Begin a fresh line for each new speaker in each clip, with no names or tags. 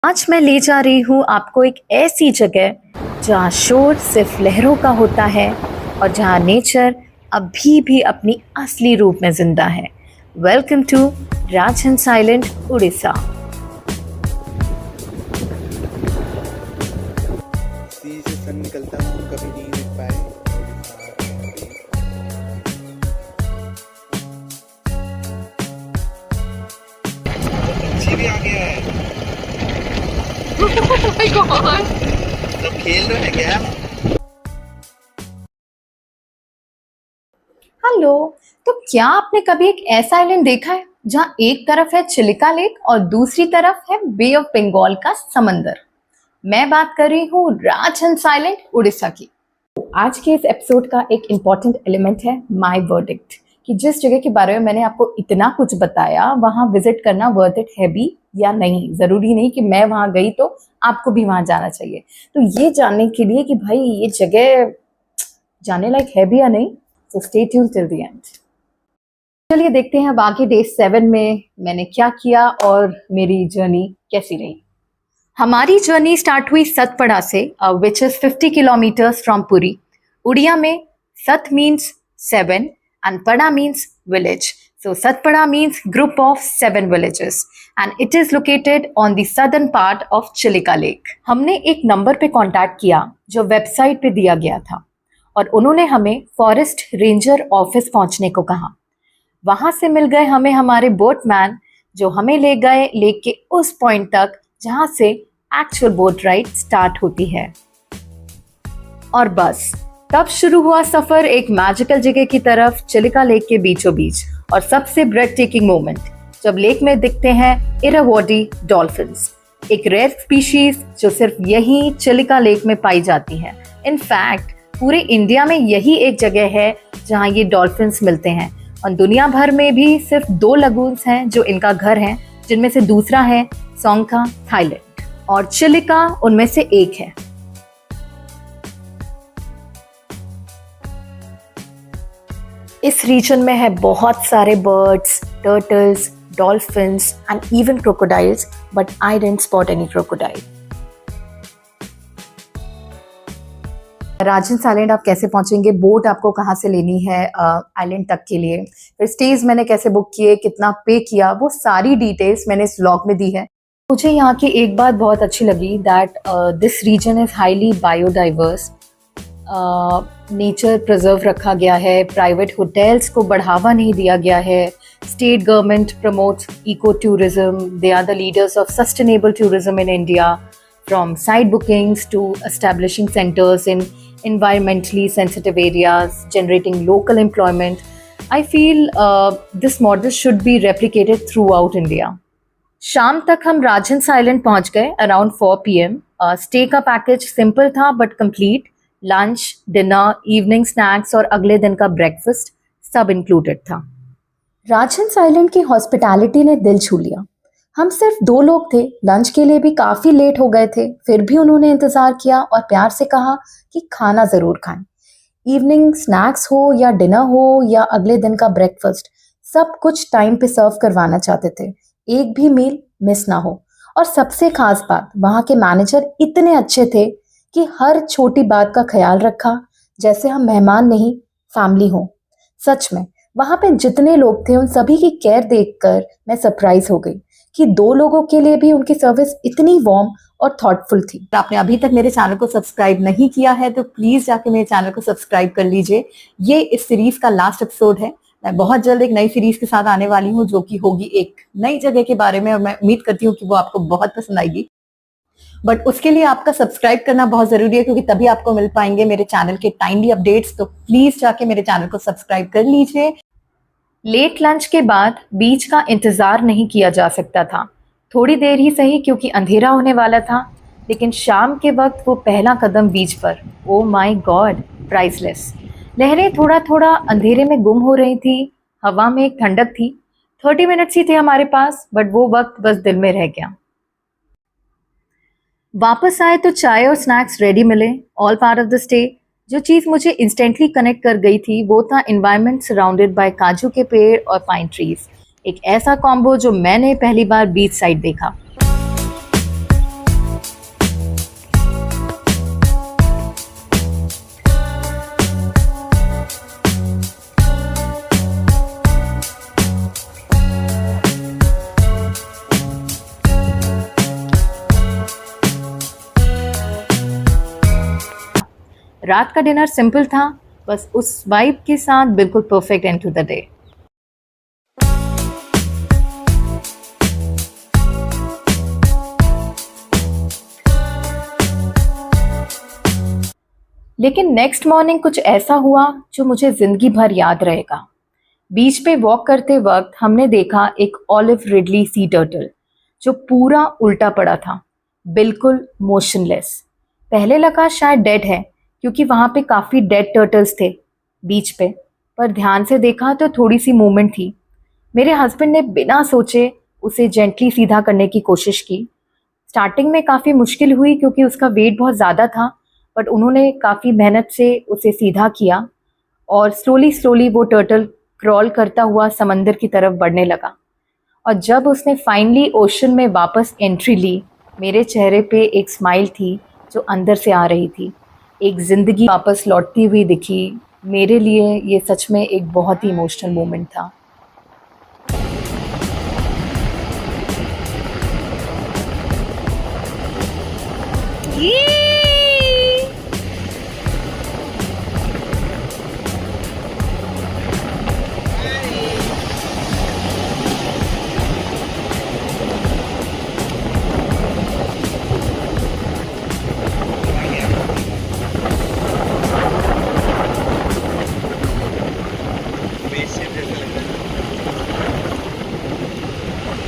आज मैं ले जा रही हूँ आपको एक ऐसी जगह जहाँ शोर सिर्फ लहरों का होता है और जहाँ नेचर अभी भी अपनी असली रूप में जिंदा है। Welcome to Rajhans island, Orissa.
Sea से सन निकलता हूँ, कभी नहीं देख पाए। पक्षी भी आ गया है।
Oh my God!
सब खेल रहे हैं क्या?
हेलो, तो क्या आपने कभी एक ऐसा आइलैंड देखा है जहाँ एक तरफ है चिलिका लेक और दूसरी तरफ है बे ऑफ बंगाल का समंदर? मैं बात कर रही हूँ राजहंस आइलैंड, उड़ीसा की। आज के इस एपिसोड का एक इम्पॉर्टेंट एलिमेंट है माय वर्डिक्ट, कि जिस जगह के बारे में मैंने आपको इतना कुछ बताया वहाँ विजिट करना वर्थ इट है भी या नहीं। ज़रूरी नहीं कि मैं वहाँ गई तो आपको भी वहाँ जाना चाहिए। तो ये जानने के लिए कि भाई ये जगह जाने लायक है भी या नहीं, तो stay tuned till the end. चलिए देखते हैं अब आगे डे 7 में मैंने क्या किया और मेरी जर्नी कैसी रही। हमारी जर्नी स्टार्ट हुई सतपड़ा से, which is 50 kilometres from Puri. Odia में सत means 7 and Pada means village. So Satpada means group of 7 villages and it is located on the southern part of Chilika Lake. हमने एक नंबर पे कांटेक्ट किया जो वेबसाइट पे दिया गया था और उन्होंने हमें फॉरेस्ट रेंजर ऑफिस पहुंचने को कहा। वहां से मिल गए हमें हमारे बोटमैन जो हमें ले गए लेक के उस पॉइंट तक जहां से एक्चुअल बोट राइड स्टार्ट होती है। और बस तब शुरू हुआ सफर एक मैजिकल जगह की तरफ, चिलिका लेक के बीचों बीच। और सबसे ब्रेथ टेकिंग मोमेंट जब लेक में दिखते हैं इरावदी डॉल्फिन्स, एक रेयर स्पीशीज जो सिर्फ यही चिलिका लेक में पाई जाती है। इनफैक्ट पूरे इंडिया में यही एक जगह है जहां ये डॉल्फिन्स मिलते हैं और दुनिया भर में भी सिर्फ 2 लगून्स हैं जो इनका घर है, जिनमें से दूसरा है सोंगखा, थाईलैंड, और चिलिका उनमें से एक है। इस रीजन में है बहुत सारे birds, turtles, dolphins and even crocodiles, but I didn't spot any crocodile. Rajhans island आप कैसे पहुंचेंगे, बोट आपको कहाँ से लेनी है आइलैंड तक के लिए, फिर स्टेज मैंने कैसे बुक किए, कितना पे किया, वो सारी डिटेल्स मैंने इस व्लॉग में दी है। मुझे यहाँ की एक बात बहुत अच्छी लगी, that this region is highly biodiverse. Nature preserve रखा गया है, प्राइवेट होटल्स को बढ़ावा नहीं दिया गया है, state government promotes eco tourism, they are the leaders of sustainable tourism in India, from site bookings to establishing centres in environmentally sensitive areas, generating local employment. I feel this model should be replicated throughout India. शाम तक हम राजहंस island पहुंच गए around 4 PM। Stay का package simple था but complete. Lunch, dinner, evening snacks और अगले दिन का ब्रेकफास्ट सब इंक्लूडेड था। राजहंस आइलैंड की हॉस्पिटैलिटी ने दिल छू लिया। हम सिर्फ 2 लोग थे, लंच के लिए भी काफ़ी लेट हो गए थे, फिर भी उन्होंने इंतज़ार किया और प्यार से कहा कि खाना ज़रूर खाएं। इवनिंग स्नैक्स हो या डिनर हो या अगले दिन का ब्रेकफास्ट, सब कुछ टाइम पे सर्व करवाना चाहते थे, एक भी मील मिस ना हो। और सबसे खास बात, वहाँ के मैनेजर इतने अच्छे थे कि हर छोटी बात का ख्याल रखा, जैसे हम मेहमान नहीं फैमिली हो। सच में वहाँ पे जितने लोग थे उन सभी की केयर देखकर मैं सरप्राइज हो गई कि 2 लोगों के लिए भी उनकी सर्विस इतनी वार्म और थॉटफुल थी। तो आपने अभी तक मेरे चैनल को सब्सक्राइब नहीं किया है तो प्लीज़ जाके मेरे चैनल को सब्सक्राइब कर लीजिए। ये इस सीरीज़ का लास्ट एपिसोड है। मैं बहुत जल्द एक नई सीरीज़ के साथ आने वाली हूँ जो कि होगी एक नई जगह के बारे में और मैं उम्मीद करती हूँ कि वो आपको बहुत पसंद आएगी। बट उसके लिए आपका सब्सक्राइब करना बहुत ज़रूरी है क्योंकि तभी आपको मिल पाएंगे मेरे चैनल के टाइमली अपडेट्स। तो प्लीज़ जाके मेरे चैनल को सब्सक्राइब कर लीजिए। लेट लंच के बाद बीच का इंतज़ार नहीं किया जा सकता था, थोड़ी देर ही सही क्योंकि अंधेरा होने वाला था। लेकिन शाम के वक्त वो पहला कदम बीच पर, ओ माय गॉड, प्राइसलेस। लहरें थोड़ा थोड़ा अंधेरे में गुम हो रही थी, हवा में एक ठंडक थी। 30 मिनट्स ही थे हमारे पास, बट वो वक्त बस दिल में रह गया। वापस आए तो चाय और स्नैक्स रेडी मिले, all part of the stay. जो चीज़ मुझे इंस्टेंटली कनेक्ट कर गई थी वो था एनवायरनमेंट सराउंडेड बाय काजू के पेड़ और पाइन ट्रीज। एक ऐसा कॉम्बो जो मैंने पहली बार बीच साइड देखा। रात का डिनर सिंपल था, बस उस वाइब के साथ बिल्कुल perfect end to the day. लेकिन नेक्स्ट मॉर्निंग कुछ ऐसा हुआ जो मुझे जिंदगी भर याद रहेगा। बीच पे वॉक करते वक्त हमने देखा एक ऑलिव रिडली सी टर्टल जो पूरा उल्टा पड़ा था, बिल्कुल मोशनलेस। पहले लगा शायद डेड है क्योंकि वहाँ पे काफ़ी डेड टर्टल्स थे बीच पे, पर ध्यान से देखा तो थोड़ी सी मूवमेंट थी। मेरे हस्बैंड ने बिना सोचे उसे जेंटली सीधा करने की कोशिश की। स्टार्टिंग में काफ़ी मुश्किल हुई क्योंकि उसका वेट बहुत ज़्यादा था, बट उन्होंने काफ़ी मेहनत से उसे सीधा किया और स्लोली स्लोली वो टर्टल क्रॉल करता हुआ समंदर की तरफ बढ़ने लगा। और जब उसने फाइनली ओशन में वापस एंट्री ली, मेरे चेहरे पे एक स्माइल थी जो अंदर से आ रही थी। एक ज़िंदगी वापस लौटती हुई दिखी। मेरे लिए ये सच में एक बहुत ही इमोशनल मोमेंट था।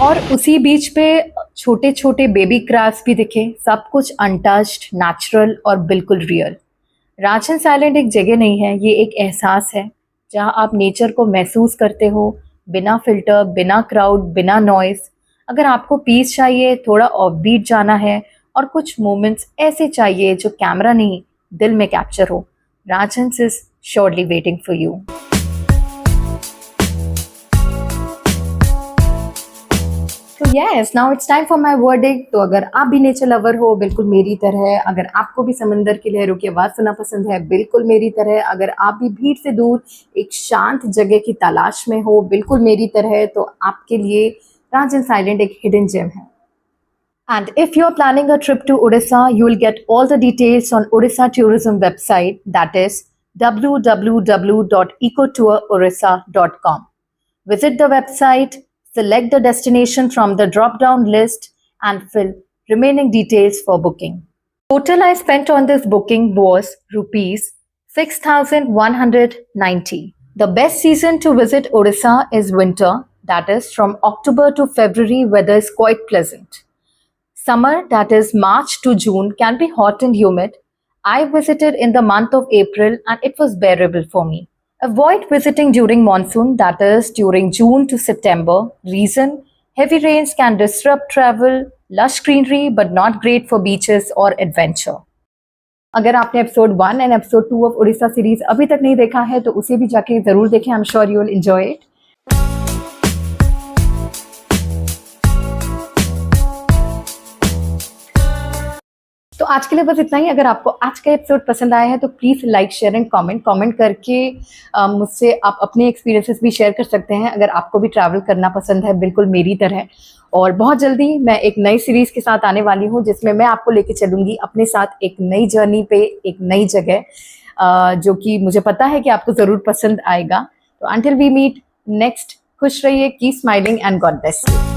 और उसी बीच पे छोटे छोटे बेबी क्रैब्स भी दिखे, सब कुछ अनटच्ड, नेचुरल और बिल्कुल रियल। राजहंस आइलैंड एक जगह नहीं है, ये एक एहसास है जहाँ आप नेचर को महसूस करते हो, बिना फिल्टर, बिना क्राउड, बिना नॉइस। अगर आपको पीस चाहिए, थोड़ा ऑफबीट जाना है और कुछ मोमेंट्स ऐसे चाहिए जो कैमरा नहीं दिल में कैप्चर हो, Rajhans is surely waiting for you. तो yes, now it's time for my verdict. तो अगर आप भी नेचर लवर हो, बिल्कुल मेरी तरह, अगर आपको भी समंदर की लहरों की आवाज़ सुनना पसंद है, बिल्कुल मेरी तरह, अगर आप भी भीड़ से दूर एक शांत जगह की तलाश में हो, बिल्कुल मेरी तरह, तो आपके लिए राजहंस आइलैंड एक हिडन जेम है। And if you're planning a trip to Odisha, you will get all the details on Odisha Tourism website, that is www.ecotourodisha.com. Visit the website, select the destination from the drop-down list and fill remaining details for booking. Total I spent on this booking was rupees 6,190. The best season to visit Odisha is winter, that is from October to February. Weather is quite pleasant. Summer, that is March to June, can be hot and humid. I visited in the month of April and it was bearable for me. Avoid visiting during monsoon, that is during June to September. Reason, heavy rains can disrupt travel, lush greenery but not great for beaches or adventure. अगर आपने episode 1 and episode 2 of Orissa series अभी तक नहीं देखा है तो उसे भी जाके जरूर देखें। I am sure you will enjoy it. तो आज के लिए बस इतना ही। अगर आपको आज का एपिसोड पसंद आया है तो please like, share and comment करके मुझसे आप अपने एक्सपीरियंसेस भी शेयर कर सकते हैं अगर आपको भी ट्रैवल करना पसंद है, बिल्कुल मेरी तरह। और बहुत जल्दी मैं एक नई सीरीज़ के साथ आने वाली हूँ जिसमें मैं आपको लेके चलूँगी अपने साथ एक नई जर्नी पे, एक नई जगह, जो कि मुझे पता है कि आपको ज़रूर पसंद आएगा। तो अंटिल वी मीट नेक्स्ट, खुश रहिए, keep smiling and God bless you.